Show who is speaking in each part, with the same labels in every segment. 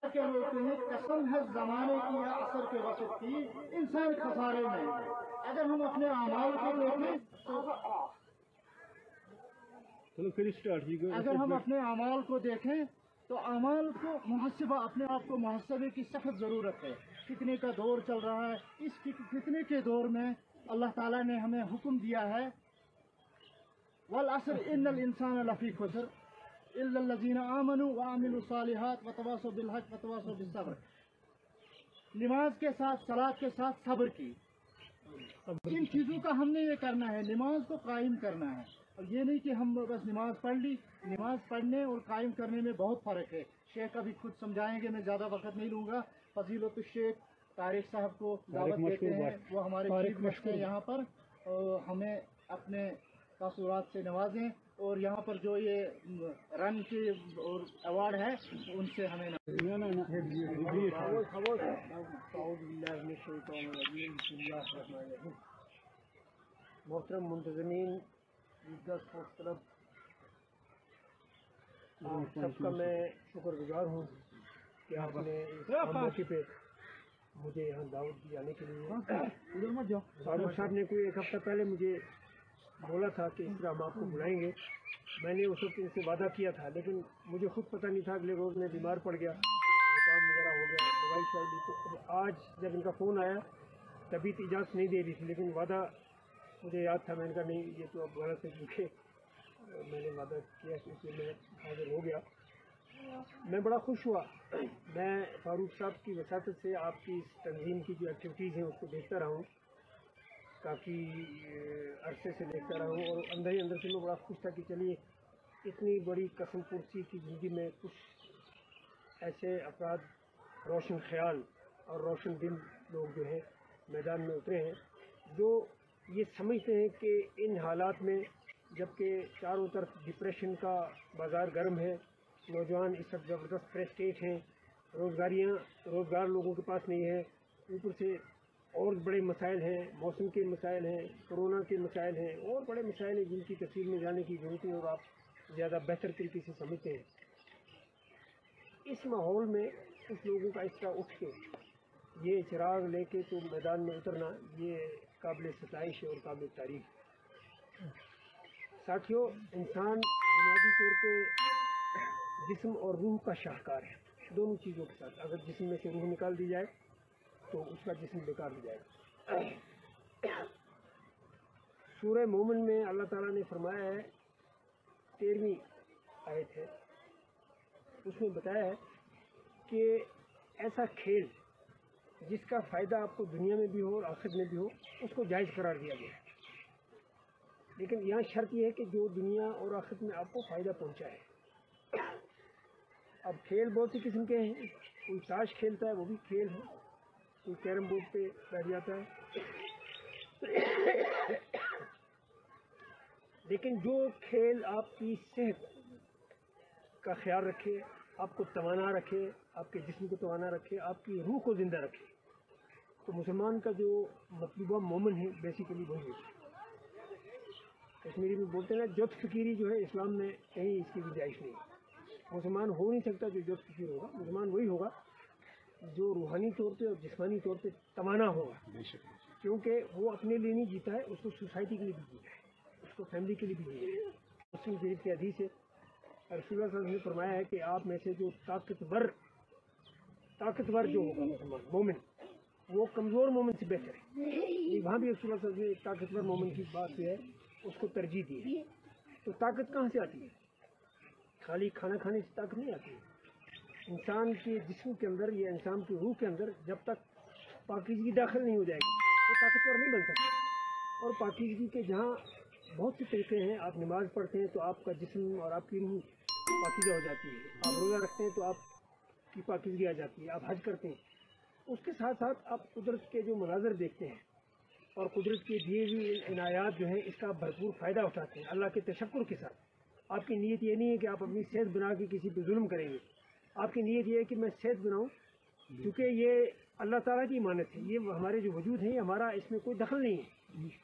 Speaker 1: کیا ہوتے ہیں قسم ہے زمانے کی یا اثر کے وقت کی، انسان خسارے میں ہے۔ اگر ہم اپنے اعمال کو دیکھیں تو اگر ہم اپنے اعمال کو دیکھیں تو اعمال کو محاسبہ، اپنے آپ کو محاسبے کی سخت ضرورت ہے۔ فتنے کا دور چل رہا ہے، اس فتنے کے دور میں اللہ تعالیٰ نے ہمیں حکم دیا ہے والعصر ان الانسان لفی خسر الا الذین آمنوا وعملوا الصالحات وتواصوا بالحق وتواصوا بالصبر۔ نماز کے ساتھ، صلاۃ کے ساتھ صبر کی، ان چیزوں کا ہم نے یہ کرنا ہے، نماز کو قائم کرنا ہے۔ اور یہ نہیں کہ ہم بس نماز پڑھ لی، نماز پڑھنے اور قائم کرنے میں بہت فرق ہے۔ شیخ ابھی خود سمجھائیں گے، میں زیادہ وقت نہیں لوں گا۔ فضیلت الشیخ طارق صاحب کو دعوت دیتے ہیں، وہ ہمارے چیف گیسٹ ہیں یہاں پر، ہمیں اپنے تاثرات سے نوازیں، اور یہاں پر جو یہ رن کے اور ایوارڈ ہے ان سے ہمیں
Speaker 2: محترم منتظمین عیدگاہ اسپورٹس کلب، آپ سب کا میں شکر گزار ہوں کہ آپ نے اس موقع پہ مجھے یہاں دعوت دی آنے کے لیے۔ فاروق صاحب نے کوئی ایک ہفتہ پہلے مجھے بولا تھا کہ اس طرح ہم آپ کو بلائیں گے، میں نے اس وقت ان سے وعدہ کیا تھا، لیکن مجھے خود پتہ نہیں تھا، اگلے روز میں بیمار پڑ گیا، زکام وغیرہ ہو گیا، دوائی چل دی۔ تو آج جب ان کا فون آیا، طبیعت اجازت نہیں دے رہی تھی، لیکن وعدہ مجھے یاد تھا، میں نے کہا نہیں یہ تو اب غلط ہے، کیونکہ میں نے وعدہ کیا، اس لیے میں حاضر ہو گیا۔ میں بڑا خوش ہوا، میں فاروق صاحب کی وساطت سے آپ کی اس تنظیم کی جو ایکٹیویٹیز ہیں اس کو دیکھتا رہا ہوں، کافی عرصے سے دیکھتا رہا ہوں، اور اندر ہی اندر سے میں بڑا خوش تھا کہ چلیے اتنی بڑی قسم پرسی کی زندگی میں کچھ ایسے افراد روشن خیال اور روشن دل لوگ جو ہیں میدان میں اترے ہیں، جو یہ سمجھتے ہیں کہ ان حالات میں جبکہ چاروں طرف ڈپریشن کا بازار گرم ہے، نوجوان اس وقت زبردست فرسٹریٹ ہیں، روزگار لوگوں کے پاس نہیں ہے، اوپر سے اور بڑے مسائل ہیں، موسم کے مسائل ہیں، کرونا کے مسائل ہیں، اور بڑے مسائل ہیں جن کی تفصیل میں جانے کی ضرورت ہے، اور آپ زیادہ بہتر طریقے سے سمجھتے ہیں۔ اس ماحول میں کچھ لوگوں کا اس طرح اٹھ کے یہ چراغ لے کے تو میدان میں اترنا، یہ قابل ستائش ہے اور قابل تعریف۔ ساتھیوں، انسان بنیادی طور پہ جسم اور روح کا شاہکار ہے، دونوں چیزوں کے ساتھ۔ اگر جسم میں سے روح نکال دی جائے تو اس کا جسم بیکار ہو جائے گا۔ سورہ مومن میں اللہ تعالیٰ نے فرمایا ہے، 13ویں آیت ہے، اس میں بتایا ہے کہ ایسا کھیل جس کا فائدہ آپ کو دنیا میں بھی ہو اور آخرت میں بھی ہو، اس کو جائز قرار دیا گیا ہے، لیکن یہاں شرط یہ ہے کہ جو دنیا اور آخرت میں آپ کو فائدہ پہنچائے۔ اب کھیل بہت سی قسم کے ہیں، کوئی تاش کھیلتا ہے وہ بھی کھیل ہے، کوئی کیرم بورڈ پہ بیٹھ جاتا ہے، لیکن جو کھیل آپ کی صحت کا خیال رکھے، آپ کو توانا رکھے، آپ کے جسم کو توانا رکھے، آپ کی روح کو زندہ رکھے، تو مسلمان کا جو مطلوبہ مومن ہے بیسیکلی وہی ہے۔ کشمیری میں بولتے ہیں نا، جوت فکیری جو ہے اسلام میں کہیں اس کی گنجائش نہیں ہے۔ مسلمان ہو نہیں سکتا جو جوت فکیر ہوگا، مسلمان وہی ہوگا جو روحانی طور پہ اور جسمانی طور پہ توانا ہوگا، کیونکہ وہ اپنے لیے نہیں جیتا ہے، اس کو سوسائٹی کے لیے بھی جیتا ہے، اس کو فیملی کے لیے بھی جیتا ہے۔ مسلم شریف کی حدیث ہے، رسول اللہ صلی اللہ علیہ وسلم نے فرمایا ہے کہ آپ میں سے جو طاقتور جو ہوگا مسلمان مومن، وہ کمزور مومن سے بہتر ہے۔ وہاں بھی رسول اللہ صلی اللہ علیہ وسلم نے ایک طاقتور مومن کی بات جو ہے اس کو ترجیح دی ہے۔ تو طاقت کہاں سے آتی ہے؟ خالی کھانا کھانے سے طاقت نہیں آتی ہے۔ انسان کے جسم کے اندر یا انسان کی روح کے اندر جب تک پاکیزگی داخل نہیں ہو جائے گی وہ طاقتور نہیں بن سکتا۔ اور پاکیزگی کے جہاں بہت سے طریقے ہیں، آپ نماز پڑھتے ہیں تو آپ کا جسم اور آپ کی روح پاکیزہ ہو جاتی ہے، آپ روزہ رکھتے ہیں تو آپ کی پاکیزگی آ جاتی ہے، آپ حج کرتے ہیں، اس کے ساتھ ساتھ آپ قدرت کے جو مناظر دیکھتے ہیں اور قدرت کے دیے ہوئے عنایات جو ہیں اس کا بھرپور فائدہ اٹھاتے ہیں اللہ کے تشکر کے ساتھ۔ آپ کی نیت یہ نہیں ہے کہ آپ اپنی صحت بنا کے کسی پہ ظلم کریں گے، آپ کی نیت یہ ہے کہ میں صحت بناؤں، کیونکہ یہ اللہ تعالیٰ کی امانت ہے، یہ ہمارے جو وجود ہیں ہمارا اس میں کوئی دخل نہیں ہے،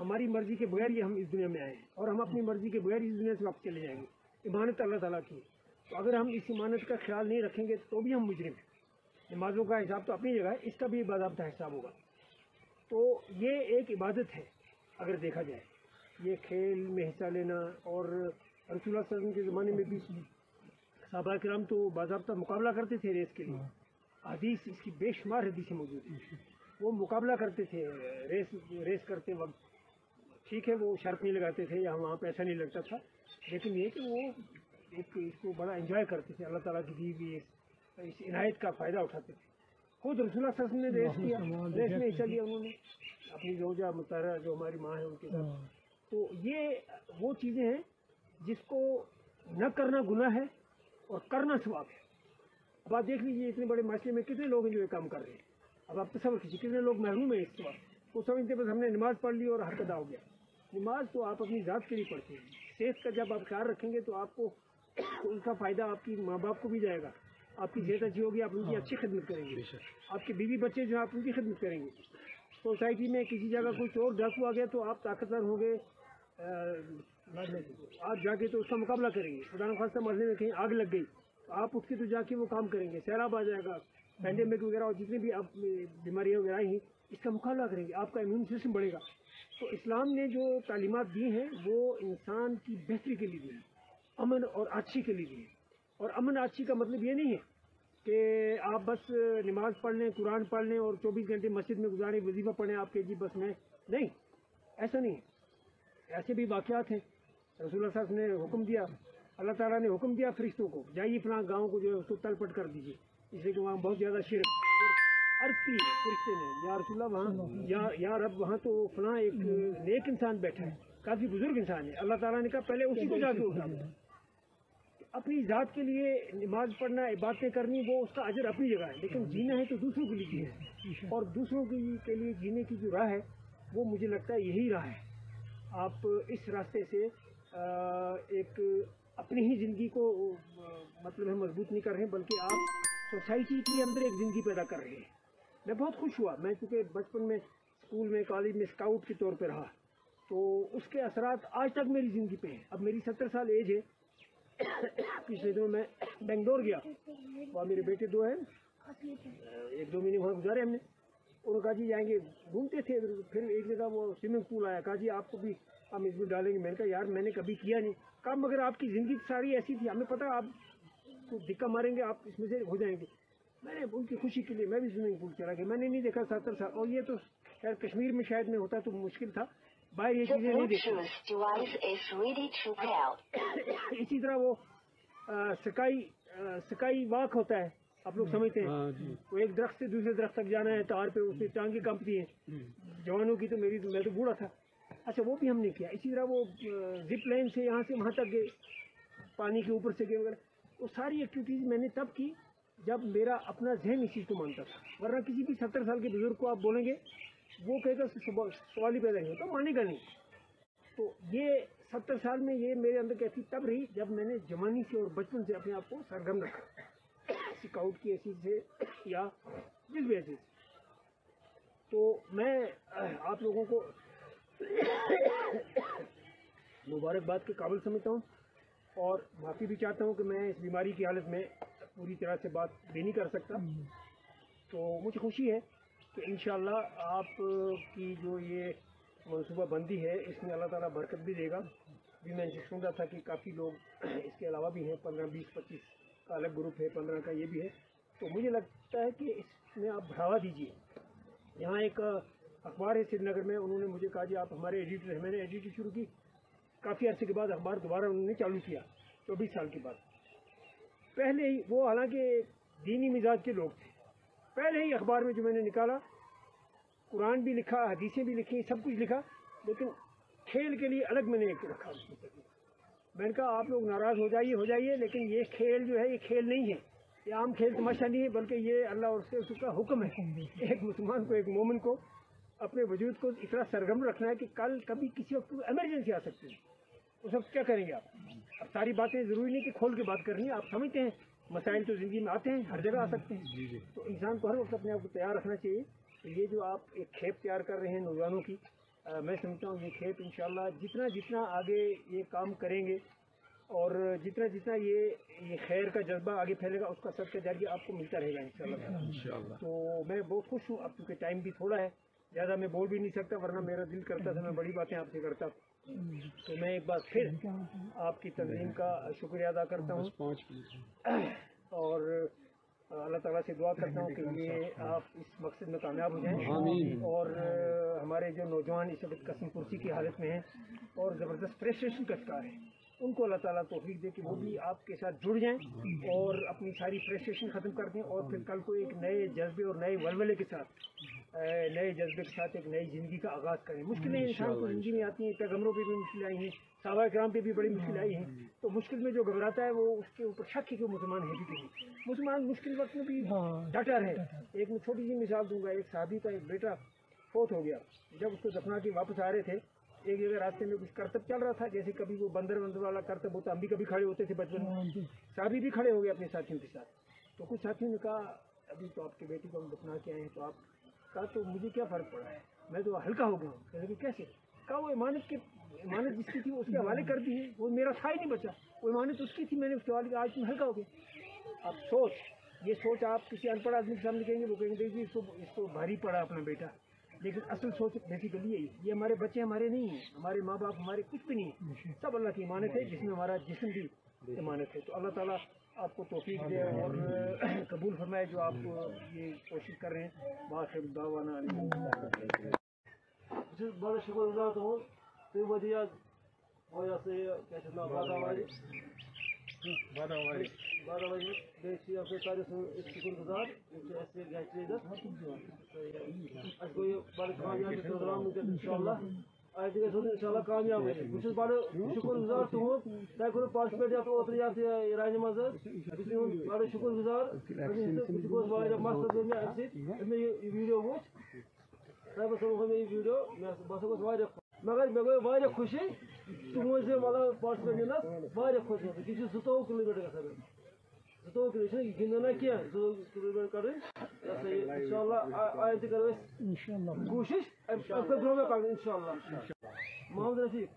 Speaker 2: ہماری مرضی کے بغیر یہ ہم اس دنیا میں آئے ہیں اور ہم اپنی مرضی کے بغیر اس دنیا سے واپس چلے جائیں گے۔ امانت اللہ تعالیٰ کی ہے، تو اگر ہم اس امانت کا خیال نہیں رکھیں گے تو بھی ہم مجرم ہیں۔ نمازوں کا حساب تو اپنی جگہ ہے، اس کا بھی باضابطہ حساب ہوگا. تو یہ ایک عبادت ہے اگر دیکھا جائے. یہ کھیل میں حصہ لینا، اور رسول اللہ صلی اللہ علیہ وسلم کے زمانے میں بھی صحابہ کرام تو باضابطہ مقابلہ کرتے تھے ریس کے لیے. حدیث اس کی بے شمار حدیثیں موجود ہیں. وہ مقابلہ کرتے تھے ریس کرتے وقت. ٹھیک ہے وہ شرط نہیں لگاتے تھے یا وہاں پیسہ نہیں لگتا تھا، لیکن یہ کہ وہ ایک اس کو بڑا انجوائے کرتے تھے. اللہ تعالیٰ کی دی ہوئی اس عنایت کا فائدہ اٹھاتے تھے. خود رسول اللہ صلی اللہ علیہ وسلم نے ریس کیا، ریس میں حصہ لیا انہوں نے اپنی زوجہ مطہرہ جو ہماری ماں ہے ان کے ساتھ. تو یہ وہ چیزیں ہیں جس کو نہ کرنا گناہ ہے اور کرنا ثواب ہے. اب آپ دیکھ لیجیے اتنے بڑے معاشرے میں کتنے لوگ ہیں جو یہ کام کر رہے ہیں. اب آپ تصور کیجیے کتنے لوگ محروم ہیں اس ثواب. وہ سمجھتے بس ہم نے نماز پڑھ لی اور حق ادا ہو گیا. نماز تو آپ اپنی ذات کے لیے پڑھتے ہیں. صحت کا جب آپ خیال رکھیں گے تو آپ کو ان کا فائدہ آپ کی ماں باپ کو بھی جائے گا. آپ کی صحت اچھی ہوگی، آپ ان کی اچھی خدمت کریں گے. آپ کے بیوی بچے جو ہیں آپ ان کی خدمت کریں گے. سوسائٹی میں کسی جگہ کوئی چور ڈاکو آ گیا تو آپ طاقتور ہوں گے، آپ جا کے تو اس کا مقابلہ کریں گے. خدا نخواستہ محلے میں کہیں آگ لگ گئی تو آپ اٹھ کے تو جا کے وہ کام کریں گے. سیلاب آ جائے گا، پینڈیمک وغیرہ اور جتنی بھی آپ بیماریاں وغیرہ ہیں اس کا مقابلہ کریں گے. آپ کا امیون سسٹم بڑھے گا. تو اسلام نے جو تعلیمات دی ہیں وہ انسان کی بہتری کے لیے دی ہیں، امن اور آچھی کے لیے دی ہیں. اور امن آچھی کا مطلب یہ نہیں ہے کہ آپ بس نماز پڑھ لیں، قرآن پڑھ لیں اور 24 گھنٹے مسجد میں گزاریں، وظیفہ پڑھیں آپ کے جی بس میں. نہیں، ایسا نہیں ہے. ایسے بھی واقعات ہیں. رسول اللہ صلی اللہ علیہ وسلم نے حکم دیا، اللہ تعالیٰ نے حکم دیا فرشتوں کو جائیے فلاں گاؤں کو جو ہے اس کو تل پٹ کر دیجیے، اس لیے کہ وہاں بہت زیادہ شرک. عرض کی فرشتے نے یا رسول اللہ وہاں یا رب وہاں تو فلاں ایک نیک انسان بیٹھا ہے، کافی بزرگ انسان ہے. اللہ تعالیٰ نے کہا پہلے اسی کو جا کے اٹھا. اپنی ذات کے لیے نماز پڑھنا، عبادتیں کرنی، وہ اس کا اجر اپنی جگہ ہے، لیکن جینا ہے تو دوسروں کے لیے جینا ہے. اور دوسروں کے لیے جینے کی جو راہ ہے وہ مجھے لگتا ہے یہی راہ ہے. آپ اس راستے سے ایک اپنی ہی زندگی کو مطلب ہے مضبوط نہیں کر رہے ہیں، بلکہ آپ سوسائٹی کے اندر ایک زندگی پیدا کر رہے ہیں. میں بہت خوش ہوا. میں چونکہ بچپن میں اسکول میں کالج میں اسکاؤٹ کے طور پہ رہا تو اس کے اثرات آج تک میری زندگی پہ ہیں. اب میری 70 سال ایج ہے. پچھلے دنوں میں بنگلور گیا، وہاں میرے بیٹے 2 ہیں، 1-2 مہینے وہاں گزارے ہم نے. انہوں نے کہا جی جائیں گے، گھومتے تھے. پھر ایک جگہ وہ سوئمنگ پول آیا، کہا جی آپ کو بھی ہم اس میں ڈالیں گے. میں نے کہا یار میں نے کبھی کیا نہیں. کہا مگر آپ کی زندگی ساری ایسی تھی، ہمیں پتہ آپ کو دھکا ماریں گے آپ اس میں سے ہو جائیں گے. میں نے ان کی خوشی کے لیے میں بھی سوئمنگ پول چلا گیا. میں نے نہیں دیکھا 70 سال. اور یہ تو خیر کشمیر میں شاید میں ہوتا تو مشکل تھا، باہر یہ چیزیں نہیں دیکھی. اسی طرح وہ سکائی واک ہوتا ہے، آپ لوگ سمجھتے ہیں، وہ ایک درخت سے دوسرے درخت تک جانا ہے تار پہ، اس سے ٹانگیں کانپتی ہیں. جوانوں کی تو میں تو بوڑھا تھا. اچھا وہ بھی ہم نے کیا. اسی طرح وہ زپ لائن سے یہاں سے وہاں تک گئے، پانی کے اوپر سے گئے وغیرہ. وہ ساری ایکٹیویٹیز میں نے تب کی جب میرا اپنا ذہن اس چیز کو مانتا تھا. ورنہ کسی بھی 70 سال کے بزرگ کو آپ بولیں گے وہ کہے گا سوال ہی پیدا نہیں ہوتا، مانے گا نہیں. تو یہ 70 سال میں یہ میرے اندر کیسی تب رہی جب میں نے جوانی سے اور بچپن سے اپنے آپ کو سرگرم رکھا، اسکاؤٹ کی حیثیت سے یا جس بھی حیثیت سے. تو میں آپ لوگوں کو مبارکباد کے قابل سمجھتا ہوں اور معافی بھی چاہتا ہوں کہ میں اس بیماری کی حالت میں پوری طرح سے بات بھی نہیں کر سکتا. تو مجھے خوشی ہے کہ انشاءاللہ آپ کی جو یہ منصوبہ بندی ہے اس میں اللہ تعالیٰ برکت بھی دے گا. بھی میں سنتا تھا کہ کافی لوگ اس کے علاوہ بھی ہیں، 15 20 25 کا الگ گروپ ہے، 15 کا یہ بھی ہے. تو مجھے لگتا ہے کہ اس میں آپ بڑھاوا دیجیے. یہاں ایک اخبار ہے سری نگر میں، انہوں نے مجھے کہا جی آپ ہمارے ایڈیٹر ہیں. میں نے ایڈیٹر شروع کی، کافی عرصے کے بعد اخبار دوبارہ انہوں نے چالو کیا 24 سال کے بعد. پہلے ہی وہ حالانکہ دینی مزاج کے لوگ تھے، پہلے ہی اخبار میں جو میں نے نکالا قرآن بھی لکھا، حدیثیں بھی لکھی، سب کچھ لکھا، لیکن کھیل کے لیے الگ میں نے ایک رکھا. میں نے کہا آپ لوگ ناراض ہو جائیے لیکن یہ کھیل جو ہے یہ کھیل نہیں ہے، یہ عام کھیل تماشا نہیں ہے، بلکہ یہ اللہ اور اس کا حکم ہے. ایک مسلمان کو، ایک مومن کو اپنے وجود کو اس طرح سرگرم رکھنا ہے کہ کل کبھی کسی وقت ایمرجنسی آ سکتی ہے. اس وقت کیا کریں گے آپ؟ اب ساری باتیں ضروری نہیں کہ کھول کے بات کرنی ہے. آپ سمجھتے ہیں مسائل تو زندگی میں آتے ہیں، ہر جگہ آ سکتے ہیں. تو انسان کو ہر وقت اپنے آپ کو تیار رکھنا چاہیے. تو یہ جو آپ ایک کھیپ تیار کر رہے ہیں نوجوانوں کی، میں سمجھتا ہوں یہ کھیپ انشاءاللہ جتنا آگے یہ کام کریں گے اور جتنا جتنا یہ خیر کا جذبہ آگے پھیلے گا اس کا صدقہ جاریہ آپ کو ملتا رہے گا انشاءاللہ. تو میں بہت خوش ہوں. اب کیونکہ ٹائم بھی تھوڑا ہے, زیادہ میں بول بھی نہیں سکتا, ورنہ میرا دل کرتا تھا میں بڑی باتیں آپ سے کرتا. تو میں ایک بار پھر آپ کی تنظیم کا شکریہ ادا کرتا ہوں, اور اللہ تعالیٰ سے دعا کرتا ہوں کہ یہ آپ اس مقصد میں کامیاب ہو جائیں. اور ہمارے جو نوجوان اس وقت قسم پرسی کی حالت میں ہیں اور زبردست فریسٹریشن کا شکار ہیں, ان کو اللہ تعالیٰ توفیق دے کہ وہ بھی آپ کے ساتھ جڑ جائیں اور اپنی ساری فرسٹریشن ختم کر دیں, اور پھر کل کو ایک نئے جذبے اور نئے ولولے کے ساتھ ایک نئی زندگی کا آغاز کریں. مشکلیں انسان کو زندگی میں آتی ہیں, پیغمبروں پہ بھی مشکلیں آئی ہیں, صحابہ کرام پہ بھی بڑی مشکلیں آئی ہیں. تو مشکل میں جو گھبراتا ہے وہ اس کے اوپر شک ہے کہ مسلمان ہے بھی کہ نہیں. مسلمان مشکل وقت میں بھی ڈٹا رہے. ایک میں چھوٹی سی مثال دوں گا. ایک صحابی کا ایک بیٹا فوت ہو گیا. جب اس کو دفنا کے واپس آ رہے تھے, ایک جگہ راستے میں کچھ کرتب چل رہا تھا, جیسے کبھی وہ بندر والا کرتب ہوتا, ہم بھی کبھی کھڑے ہوتے تھے بچپن میں. صحابی بھی کھڑے ہو گئے اپنے ساتھیوں کے ساتھ. تو کچھ ساتھیوں نے کہا ابھی تو آپ کے بیٹی کو ہم دفنا کے آئے ہیں, تو آپ کہا تو مجھے کیا فرق پڑا ہے, میں تو ہلکا ہو گیا ہوں. کہ کیسے؟ کہا وہ امانت جس کی تھی اس کے حوالے کر دی ہے, وہ میرا تھا ہی نہیں بچا, وہ امانت اس کی تھی, میں نے اس کے حوالے, آج تم ہلکا ہو گیا. اب یہ سوچ آپ کسی ان پڑھ آدمی کے سامنے کہیں گے, وہ کہیں گے جی اس کو بھاری پڑا اپنا بیٹا. لیکن اصل سوچ بیسیکلی یہ ہمارے بچے ہمارے نہیں ہیں, ہمارے ماں باپ ہمارے کچھ بھی نہیں ہیں, سب اللہ کی امانت ہے, جس میں ہمارا جسم بھی امانت ہے. تو اللہ تعالیٰ آپ کو توفیق دے اور قبول فرمائے جو آپ کو یہ کوشش کر رہے ہیں. باخر دعوانا بڑا شکر گزار ہوں. تو ودیا اور کیا بادہ بیچ آپ سے سارے شکر گزار بڑے کامیاب پروگرام ان شاء اللہ آج ان شاء اللہ کامیاب بہت بڑے شکر گزار تہد تھی كو پارٹسپیٹ یتھ اوتر یتھ رانہ مز بڑے شکر گزار. بہت مقصد گئی مے امہ سۭتۍ یہ ویڈیو وچ صاحب صٲب مے یہ ویڈیو بہٕ ہسا گوس مگر مے گئی خوشی تہذ مطلب پارٹسپیٹ نِنس خوش گژھان. یہ 22 کلو میٹر گژھان 22 کلو یہ گِنٛدُن نہ کینٛہہ 22 کلو میٹر کڑٕنۍ ان شاء اللہ. آیندٕ کرو أسۍ کوٗشِش اَمہِ کھۄتہٕ برٛونٛہہ پَکُن انشاء اللہ. محمد رفیق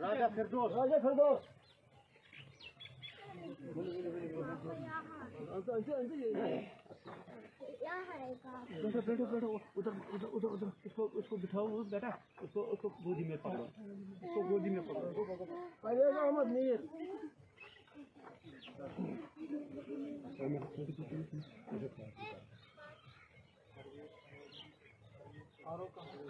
Speaker 2: راجا فردوس اس کو بٹھاؤ بیٹا, اس کو گودی میں پکڑو. Faiz Ahmed Mir Farooq Ahmed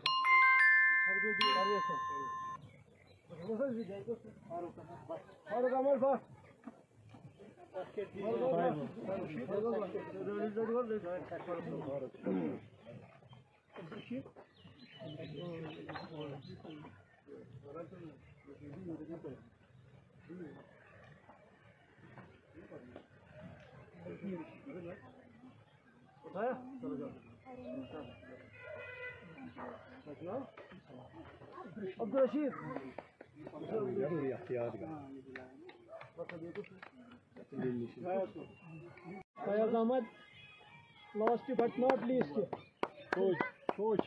Speaker 2: Bhat Abdul Rashid Fayaz Ahmed. Last but not least coach